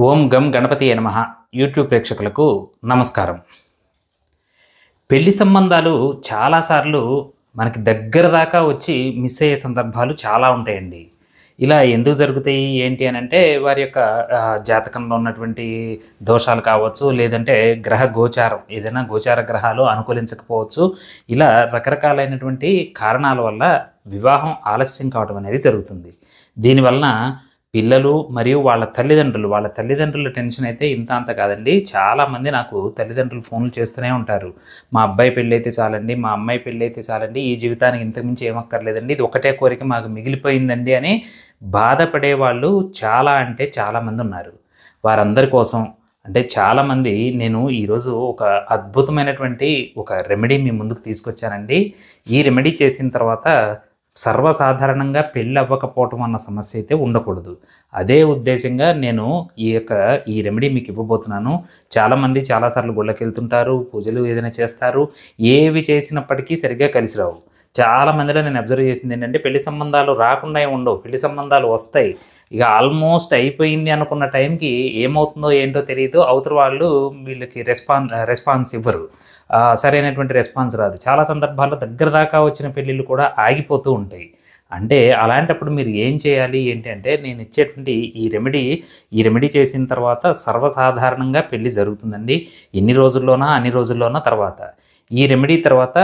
ఓం గం గణపతియే నమః. యూట్యూబ్ ప్రేక్షకులకు నమస్కారం. పెళ్లి సంబంధాలు చాలాసార్లు మనకి దగ్గర దాకా వచ్చి మిస్ అయ్యే సందర్భాలు చాలా ఉంటాయండి. ఇలా ఎందుకు జరుగుతాయి ఏంటి అని అంటే వారి యొక్క జాతకంలో ఉన్నటువంటి దోషాలు కావచ్చు, లేదంటే గ్రహ గోచారం ఏదైనా గోచార గ్రహాలు అనుకూలించకపోవచ్చు. ఇలా రకరకాలైనటువంటి కారణాల వల్ల వివాహం ఆలస్యం కావడం అనేది జరుగుతుంది. దీనివలన పిల్లలు మరియు వాళ్ళ తల్లిదండ్రుల టెన్షన్ అయితే ఇంత అంత కాదండి. చాలామంది నాకు తల్లిదండ్రులు ఫోన్లు చేస్తూనే ఉంటారు. మా అబ్బాయి పెళ్ళైతే చాలండి, మా అమ్మాయి పెళ్ళైతే చాలండి, ఈ జీవితానికి ఇంతకుమించి ఏమక్కర్లేదండి, ఇది ఒకటే కోరిక మాకు మిగిలిపోయిందండి అని బాధపడే వాళ్ళు చాలా అంటే చాలామంది ఉన్నారు. వారందరి కోసం అంటే చాలామంది నేను ఈరోజు ఒక అద్భుతమైనటువంటి ఒక రెమెడీ మీ ముందుకు తీసుకొచ్చానండి. ఈ రెమెడీ చేసిన తర్వాత సర్వసాధారణంగా పెళ్ళి అవ్వకపోవటం అన్న సమస్య అయితే ఉండకూడదు. అదే ఉద్దేశంగా నేను ఈ రెమెడీ మీకు ఇవ్వబోతున్నాను. చాలామంది చాలాసార్లు గుళ్ళకి వెళ్తుంటారు, పూజలు ఏదైనా చేస్తారు, ఏవి చేసినప్పటికీ సరిగ్గా కలిసి రావు. చాలామందిలో నేను అబ్జర్వ్ చేసింది ఏంటంటే పెళ్లి సంబంధాలు రాకుండా ఉండవు, పెళ్లి సంబంధాలు వస్తాయి. ఇక ఆల్మోస్ట్ అయిపోయింది అనుకున్న టైంకి ఏమవుతుందో ఏంటో తెలియదు, అవతల వాళ్ళు వీళ్ళకి రెస్పాన్స్ ఇవ్వరు, సరైనటువంటి రెస్పాన్స్ రాదు. చాలా సందర్భాల్లో దగ్గర దాకా వచ్చిన పెళ్ళిళ్ళు కూడా ఆగిపోతూ ఉంటాయి. అంటే అలాంటప్పుడు మీరు ఏం చేయాలి ఏంటి అంటే నేను ఇచ్చేటువంటి ఈ రెమెడీ చేసిన తర్వాత సర్వసాధారణంగా పెళ్ళి జరుగుతుందండి. అన్ని రోజుల్లోనా తర్వాత ఈ రెమెడీ తర్వాత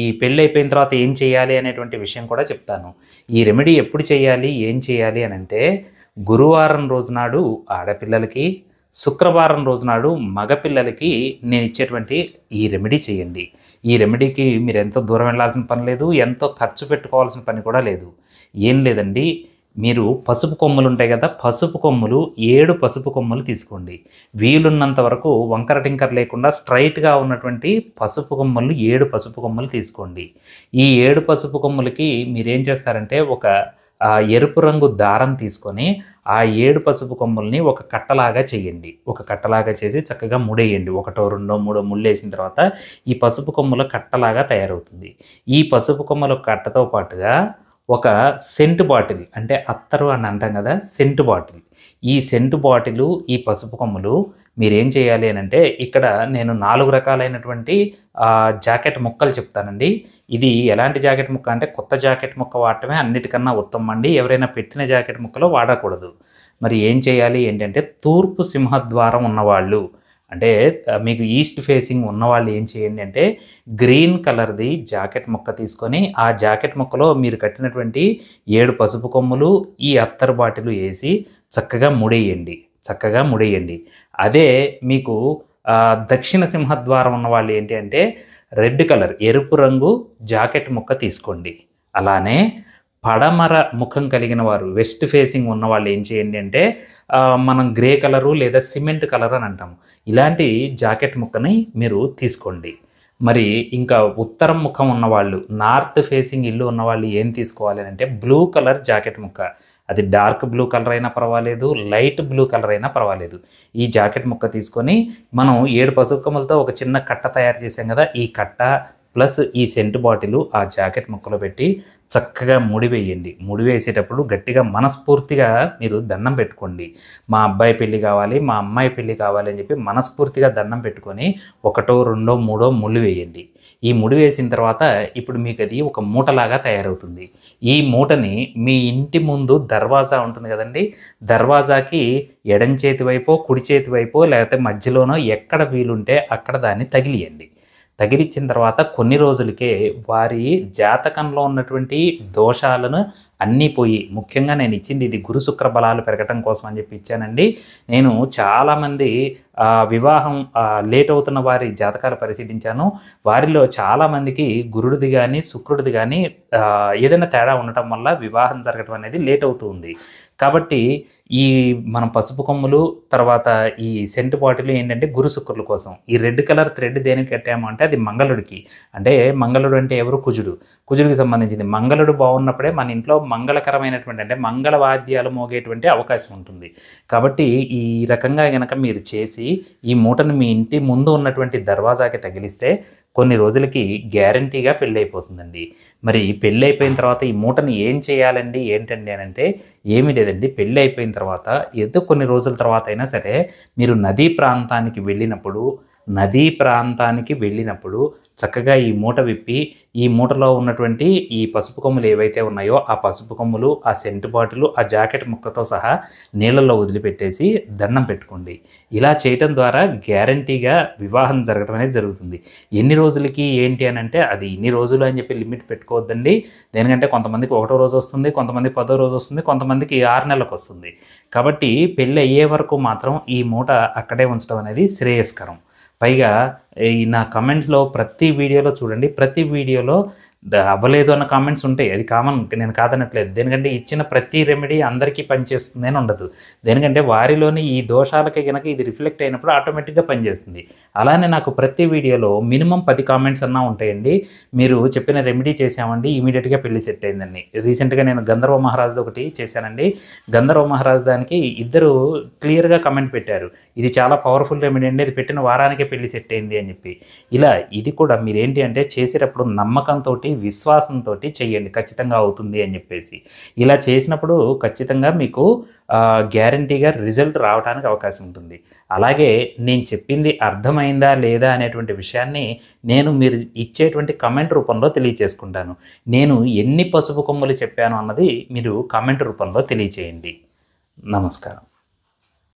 ఈ పెళ్ళి అయిపోయిన తర్వాత ఏం చేయాలి అనేటువంటి విషయం కూడా చెప్తాను. ఈ రెమెడీ ఎప్పుడు చేయాలి, ఏం చేయాలి అని అంటే గురువారం రోజునాడు ఆడపిల్లలకి, శుక్రవారం రోజునాడు మగపిల్లలకి నేను ఇచ్చేటువంటి ఈ రెమెడీ చేయండి. ఈ రెమెడీకి మీరు ఎంతో దూరం వెళ్ళాల్సిన పని లేదు, ఎంతో ఖర్చు పెట్టుకోవాల్సిన పని కూడా లేదు. ఏం లేదండి, మీరు పసుపు కొమ్ములు ఉంటాయి కదా, 7 పసుపు కొమ్ములు తీసుకోండి. వీలున్నంత వరకు వంకర టింకర్ లేకుండా స్ట్రైట్గా ఉన్నటువంటి 7 పసుపు కొమ్ములు తీసుకోండి. ఈ 7 పసుపు కొమ్ములకి మీరేం చేస్తారంటే ఒక ఎరుపు రంగు దారం తీసుకొని ఆ 7 పసుపు కొమ్ముల్ని ఒక కట్టలాగా చేయండి. ఒక కట్టలాగా చేసి చక్కగా ముడేయండి. 1, 2, 3 ముళ్ళు వేసిన తర్వాత ఈ పసుపు కొమ్ముల కట్టలాగా తయారవుతుంది. ఈ పసుపు కొమ్ముల కట్టతో పాటుగా ఒక సెంటు బాటిల్, అంటే అత్తరు అని అంటాం కదా, సెంటు బాటిల్, ఈ సెంటు బాటిలు, ఈ పసుపు కొమ్ములు మీరేం చేయాలి అని అంటే ఇక్కడ నేను 4 రకాలైనటువంటి జాకెట్ ముక్కలు చెప్తానండి. ఇది ఎలాంటి జాకెట్ ముక్క అంటే కొత్త జాకెట్ ముక్క వాడటమే అన్నిటికన్నా ఉత్తమం అండి. ఎవరైనా పెట్టిన జాకెట్ ముక్కలో వాడకూడదు. మరి ఏం చేయాలి ఏంటంటే తూర్పు సింహద్వారం ఉన్నవాళ్ళు, అంటే మీకు ఈస్ట్ ఫేసింగ్ ఉన్నవాళ్ళు ఏం చేయండి అంటే గ్రీన్ కలర్ది జాకెట్ ముక్క తీసుకొని ఆ జాకెట్ ముక్కలో మీరు కట్టినటువంటి 7 పసుపు కొమ్ములు, ఈ అత్తరు బాటిల్ వేసి చక్కగా ముడేయండి. అదే మీకు దక్షిణ సింహద్వారం ఉన్నవాళ్ళు ఏంటి అంటే రెడ్ కలర్, ఎరుపు రంగు జాకెట్ ముక్క తీసుకోండి. అలానే పడమర ముఖం కలిగిన వారు, వెస్ట్ ఫేసింగ్ ఉన్నవాళ్ళు ఏం చేయండి అంటే మనం గ్రే కలరు లేదా సిమెంట్ కలర్ అని అంటాము, ఇలాంటి జాకెట్ ముక్కని మీరు తీసుకోండి. మరి ఇంకా ఉత్తరం ముఖం ఉన్నవాళ్ళు, నార్త్ ఫేసింగ్ ఇల్లు ఉన్నవాళ్ళు ఏం తీసుకోవాలి అంటే బ్లూ కలర్ జాకెట్ ముక్క, అది డార్క్ బ్లూ కలర్ అయినా పర్వాలేదు, లైట్ బ్లూ కలర్ అయినా పర్వాలేదు, ఈ జాకెట్ ముక్క తీసుకొని మనం 7 పసుపు కొమ్ములతో ఒక చిన్న కట్ట తయారు చేసాం కదా, ఈ కట్ట ప్లస్ ఈ సెంటు బాటిల్ ఆ జాకెట్ ముక్కలో పెట్టి చక్కగా ముడివేసేటప్పుడు గట్టిగా మనస్ఫూర్తిగా మీరు దండం పెట్టుకోండి. మా అబ్బాయి పెళ్ళి కావాలి, మా అమ్మాయి పెళ్ళి కావాలి అని చెప్పి మనస్ఫూర్తిగా దండం పెట్టుకొని 1, 2, 3 ముళ్ళు వేయండి. ఈ ముడి వేసిన తర్వాత ఇప్పుడు మీకు అది ఒక మూటలాగా తయారవుతుంది. ఈ మూటని మీ ఇంటి ముందు దర్వాజా ఉంటుంది కదండి, దర్వాజాకి ఎడం చేతి వైపో కుడి చేతి వైపో లేకపోతే మధ్యలోనో ఎక్కడ వీలుంటే అక్కడ దాన్ని తగిలియండి. తగిలిచ్చిన తర్వాత కొన్ని రోజులకే వారి జాతకంలో ఉన్నటువంటి దోషాలను అన్నీ పోయి, ముఖ్యంగా నేను ఇచ్చింది ఇది గురు శుక్ర బలాలు పెరగటం కోసం అని చెప్పి ఇచ్చానండి. నేను చాలామంది వివాహం లేట్ అవుతున్న వారి జాతకాలు పరిశీలించాను. వారిలో చాలామందికి గురుడిది కానీ శుక్రుడిది కానీ ఏదైనా తేడా ఉండటం వల్ల వివాహం జరగటం అనేది లేట్ అవుతూ ఉంది. కాబట్టి ఈ మనం పసుపు కొమ్ములు తర్వాత ఈ సెంటు బాటిల్ ఏంటంటే గురు శుక్రుల కోసం. ఈ రెడ్ కలర్ థ్రెడ్ దేనికి కట్టాము అంటే అది మంగళుడికి, అంటే మంగళుడు అంటే ఎవరు, కుజుడికి సంబంధించింది. మంగళుడు బాగున్నప్పుడే మన ఇంట్లో మంగళకరమైనటువంటి అంటే మంగళ వాద్యాలు మోగేటువంటి అవకాశం ఉంటుంది. కాబట్టి ఈ రకంగా కనుక మీరు చేసి ఈ మూటను మీ ఇంటి ముందు ఉన్నటువంటి దర్వాజాకి తగిలిస్తే కొన్ని రోజులకి గ్యారంటీగా పెళ్ళి అయిపోతుందండి. మరి పెళ్ళి అయిపోయిన తర్వాత ఈ మూటని ఏం చేయాలండి ఏంటండి అని అంటే ఏమీ లేదండి. పెళ్ళి అయిపోయిన తర్వాత ఏదో కొన్ని రోజుల తర్వాత అయినా సరే మీరు నదీ ప్రాంతానికి వెళ్ళినప్పుడు చక్కగా ఈ మూట విప్పి ఈ మూటలో ఉన్నటువంటి ఈ పసుపు కొమ్ములు ఏవైతే ఉన్నాయో ఆ పసుపు కొమ్ములు, ఆ సెంటు బాటిలు, ఆ జాకెట్ ముక్కతో సహా నీళ్ళల్లో వదిలిపెట్టేసి దండం పెట్టుకోండి. ఇలా చేయటం ద్వారా గ్యారంటీగా వివాహం జరగడం అనేది జరుగుతుంది. ఎన్ని రోజులకి ఏంటి అని అంటే అది ఇన్ని రోజులు అని చెప్పి లిమిట్ పెట్టుకోవద్దండి. దేనికంటే కొంతమందికి 1వ రోజు వస్తుంది, కొంతమందికి 10వ రోజు వస్తుంది, కొంతమందికి 6 నెలలకు వస్తుంది. కాబట్టి పెళ్ళి అయ్యే వరకు మాత్రం ఈ మూట అక్కడే ఉంచడం అనేది శ్రేయస్కరం. పైగా ఈ నా కమెంట్స్లో ప్రతి వీడియోలో చూడండి, ప్రతి వీడియోలో అవ్వలేదు అన్న కామెంట్స్ ఉంటాయి. అది కామన్, నేను కాదనట్లేదు. దేనికంటే ఇచ్చిన ప్రతి రెమెడీ అందరికీ పనిచేస్తుంది అని ఉండదు. దేనికంటే వారిలోని ఈ దోషాలకి కనుక ఇది రిఫ్లెక్ట్ అయినప్పుడు ఆటోమేటిక్గా పనిచేస్తుంది. అలానే నాకు ప్రతి వీడియోలో మినిమం 10 కామెంట్స్ అన్నా ఉంటాయండి. మీరు చెప్పిన రెమెడీ చేసామండి, ఇమీడియట్గా పెళ్లి సెట్ అయిందండి. రీసెంట్గా నేను గంధర్వ మహారాజ్ ఒకటి చేశానండి. గంధర్వ మహారాజ్ దానికి ఇద్దరు క్లియర్గా కమెంట్ పెట్టారు, ఇది చాలా పవర్ఫుల్ రెమెడీ అండి, అది పెట్టిన వారానికే పెళ్లి సెట్ అయింది అని చెప్పి. ఇలా ఇది కూడా మీరేంటి అంటే చేసేటప్పుడు నమ్మకంతో, విశ్వాసంతో చెయ్యండి, ఖచ్చితంగా అవుతుంది అని చెప్పేసి. ఇలా చేసినప్పుడు ఖచ్చితంగా మీకు గ్యారంటీగా రిజల్ట్ రావడానికి అవకాశం ఉంటుంది. అలాగే నేను చెప్పింది అర్థమైందా లేదా అనేటువంటి విషయాన్ని మీరు ఇచ్చేటువంటి కమెంట్ రూపంలో తెలియచేసుకుంటాను. నేను ఎన్ని పసుపు కొమ్ములు చెప్పాను అన్నది మీరు కామెంట్ రూపంలో తెలియచేయండి. నమస్కారం.